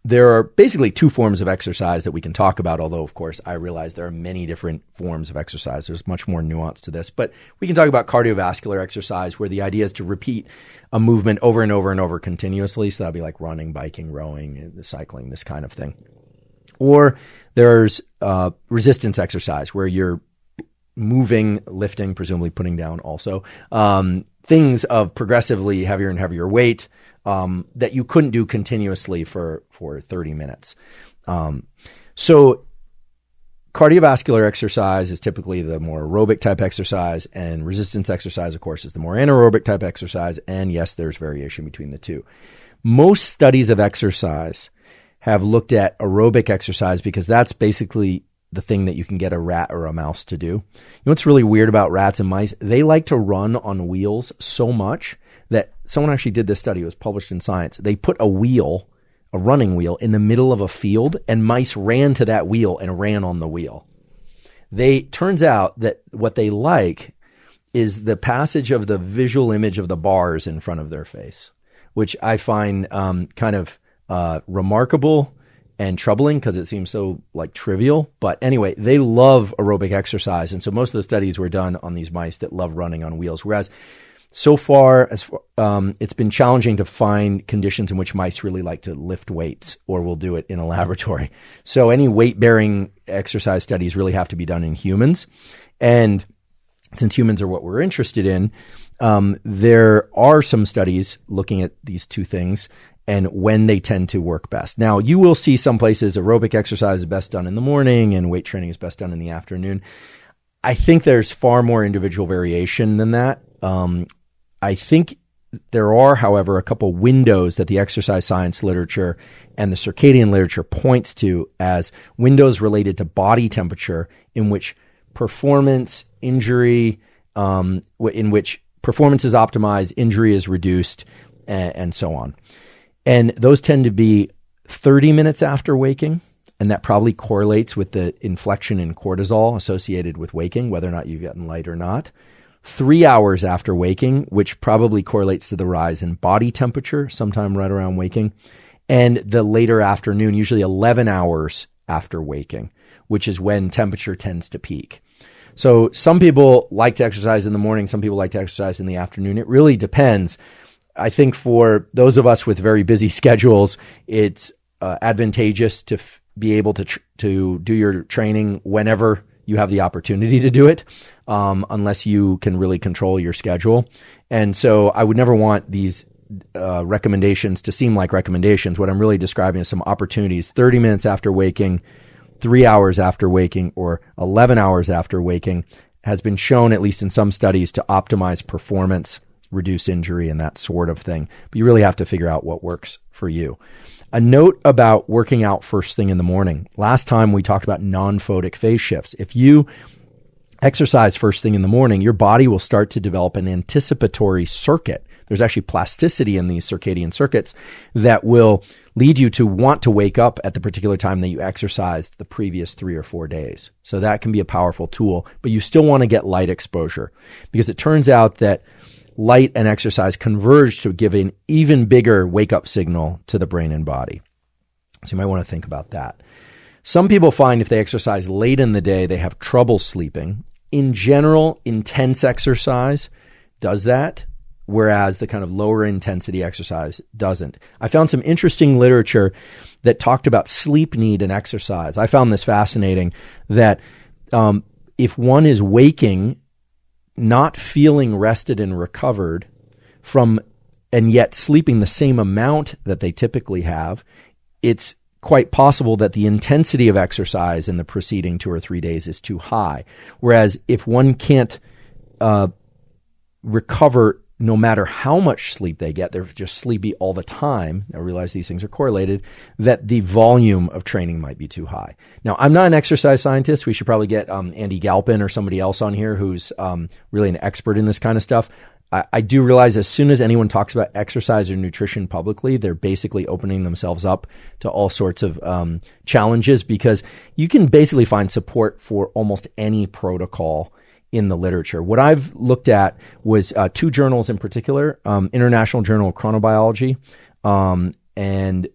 there are basically two forms of exercise that we can talk about, although, of course, I realize there are many different forms of exercise. There's much more nuance to this. But we can talk about cardiovascular exercise, where the idea is to repeat a movement over and over and over continuously. So that'd be like running, biking, rowing, cycling, this kind of thing. Or there's resistance exercise, where you're moving, lifting, presumably putting down also, things of progressively heavier and heavier weight, that you couldn't do continuously for 30 minutes. So cardiovascular exercise is typically the more aerobic type exercise, and resistance exercise, of course, is the more anaerobic type exercise. And yes, there's variation between the two. Most studies of exercise have looked at aerobic exercise because that's basically the thing that you can get a rat or a mouse to do. You know what's really weird about rats and mice? They like to run on wheels so much that someone actually did this study. It was published in Science. They put a running wheel, in the middle of a field, and mice ran to that wheel and ran on the wheel. Turns out that what they like is the passage of the visual image of the bars in front of their face, which I find kind of remarkable and troubling because it seems so like trivial. But anyway, they love aerobic exercise. And so most of the studies were done on these mice that love running on wheels. Whereas so far, it's been challenging to find conditions in which mice really like to lift weights or will do it in a laboratory. So any weight-bearing exercise studies really have to be done in humans. And since humans are what we're interested in, there are some studies looking at these two things and when they tend to work best. Now, you will see some places aerobic exercise is best done in the morning and weight training is best done in the afternoon. I think there's far more individual variation than that. I think there are, however, a couple windows that the exercise science literature and the circadian literature points to as windows related to body temperature in which performance, injury, in which performance is optimized, injury is reduced, and so on. And those tend to be 30 minutes after waking, and that probably correlates with the inflection in cortisol associated with waking, whether or not you've gotten light or not. 3 hours after waking, which probably correlates to the rise in body temperature sometime right around waking, and the later afternoon, usually 11 hours after waking, which is when temperature tends to peak. So some people like to exercise in the morning, some people like to exercise in the afternoon. It really depends. I think for those of us with very busy schedules, it's advantageous to be able to do your training whenever you have the opportunity to do it, unless you can really control your schedule. And so I would never want these recommendations to seem like recommendations. What I'm really describing is some opportunities: 30 minutes after waking, 3 hours after waking, or 11 hours after waking has been shown, at least in some studies, to optimize performance, reduce injury, and that sort of thing. But you really have to figure out what works for you. A note about working out first thing in the morning. Last time we talked about non-photic phase shifts. If you exercise first thing in the morning, your body will start to develop an anticipatory circuit. There's actually plasticity in these circadian circuits that will lead you to want to wake up at the particular time that you exercised the previous 3 or 4 days. So that can be a powerful tool, but you still want to get light exposure, because it turns out that light and exercise converge to give an even bigger wake-up signal to the brain and body. So you might want to think about that. Some people find if they exercise late in the day, they have trouble sleeping. In general, intense exercise does that, whereas the kind of lower intensity exercise doesn't. I found some interesting literature that talked about sleep need and exercise. I found this fascinating, that if one is waking not feeling rested and recovered from, and yet sleeping the same amount that they typically have, it's quite possible that the intensity of exercise in the preceding 2 or 3 days is too high. Whereas if one can't recover no matter how much sleep they get, they're just sleepy all the time, I realize these things are correlated, that the volume of training might be too high. Now, I'm not an exercise scientist. We should probably get Andy Galpin or somebody else on here who's really an expert in this kind of stuff. I do realize as soon as anyone talks about exercise or nutrition publicly, they're basically opening themselves up to all sorts of challenges, because you can basically find support for almost any protocol in the literature. What I've looked at was 2 journals in particular, International Journal of Chronobiology and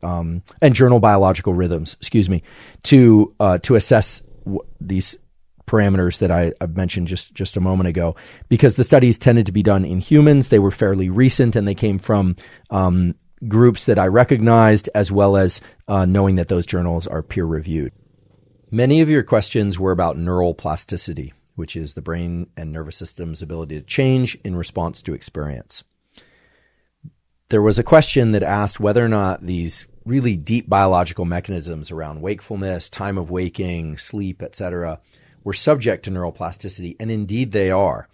journal biological rhythms, to assess these parameters that I've mentioned just a moment ago. Because the studies tended to be done in humans, they were fairly recent, and they came from groups that I recognized, as well as knowing that those journals are peer-reviewed. Many of your questions were about neural plasticity, which is the brain and nervous system's ability to change in response to experience. There was a question that asked whether or not these really deep biological mechanisms around wakefulness, time of waking, sleep, etc., were subject to neural plasticity, and indeed they are.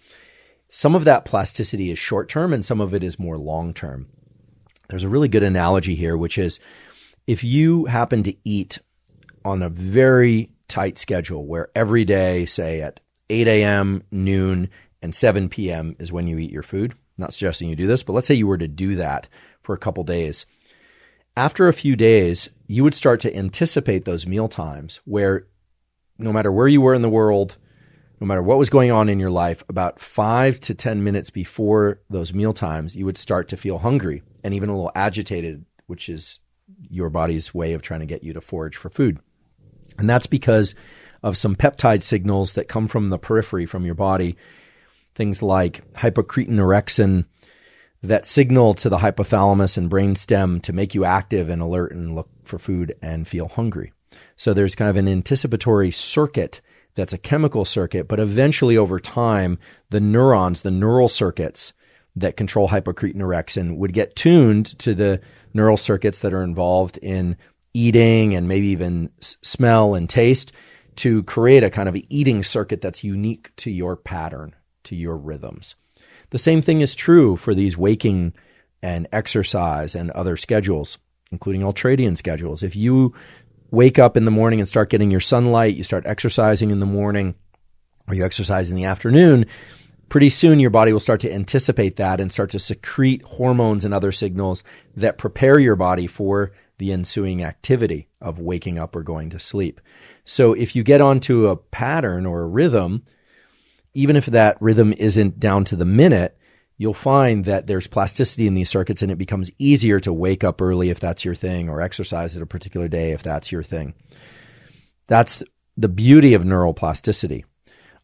Some of that plasticity is short-term and some of it is more long-term. There's a really good analogy here, which is if you happen to eat on a very tight schedule where every day, say at 8 a.m., noon, and 7 p.m. is when you eat your food. I'm not suggesting you do this, but let's say you were to do that for a couple days. After a few days, you would start to anticipate those meal times where no matter where you were in the world, no matter what was going on in your life, about 5 to 10 minutes before those meal times, you would start to feel hungry and even a little agitated, which is your body's way of trying to get you to forage for food. And that's because of some peptide signals that come from the periphery, from your body, things like hypocretin-orexin that signal to the hypothalamus and brainstem to make you active and alert and look for food and feel hungry. So there's kind of an anticipatory circuit that's a chemical circuit, but eventually over time, the neurons, the neural circuits that control hypocretin-orexin would get tuned to the neural circuits that are involved in eating and maybe even smell and taste to create a kind of eating circuit that's unique to your pattern, to your rhythms. The same thing is true for these waking and exercise and other schedules, including ultradian schedules. If you wake up in the morning and start getting your sunlight, you start exercising in the morning, or you exercise in the afternoon, pretty soon your body will start to anticipate that and start to secrete hormones and other signals that prepare your body for the ensuing activity of waking up or going to sleep. So if you get onto a pattern or a rhythm, even if that rhythm isn't down to the minute, you'll find that there's plasticity in these circuits and it becomes easier to wake up early if that's your thing, or exercise at a particular day if that's your thing. That's the beauty of neural plasticity.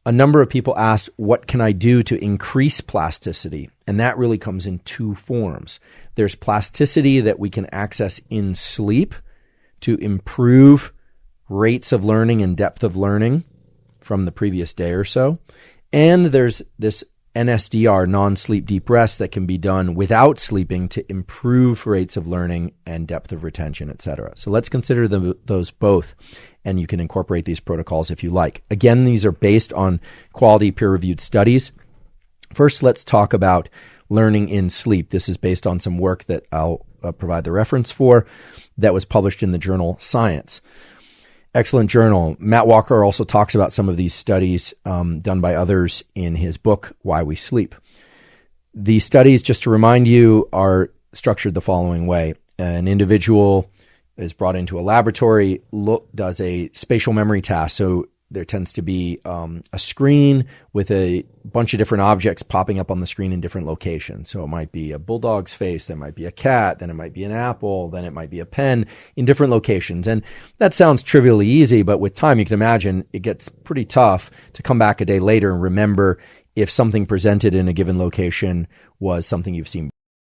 A number of people asked, what can I do to increase plasticity? And that really comes in two forms. There's plasticity that we can access in sleep to improve rates of learning and depth of learning from the previous day or so. And there's this NSDR, non-sleep deep rest, that can be done without sleeping to improve rates of learning and depth of retention, etc. So let's consider those both, and you can incorporate these protocols if you like. Again, these are based on quality peer-reviewed studies. First, let's talk about learning in sleep. This is based on some work that I'll provide the reference for that was published in the journal Science. Excellent journal. Matt Walker also talks about some of these studies done by others in his book, Why We Sleep. The studies, just to remind you, are structured the following way. An individual is brought into a laboratory, does a spatial memory task. So there tends to be a screen with a bunch of different objects popping up on the screen in different locations. So it might be a bulldog's face, then it might be a cat, then it might be an apple, then it might be a pen in different locations. And that sounds trivially easy, but with time, you can imagine it gets pretty tough to come back a day later and remember if something presented in a given location was something you've seen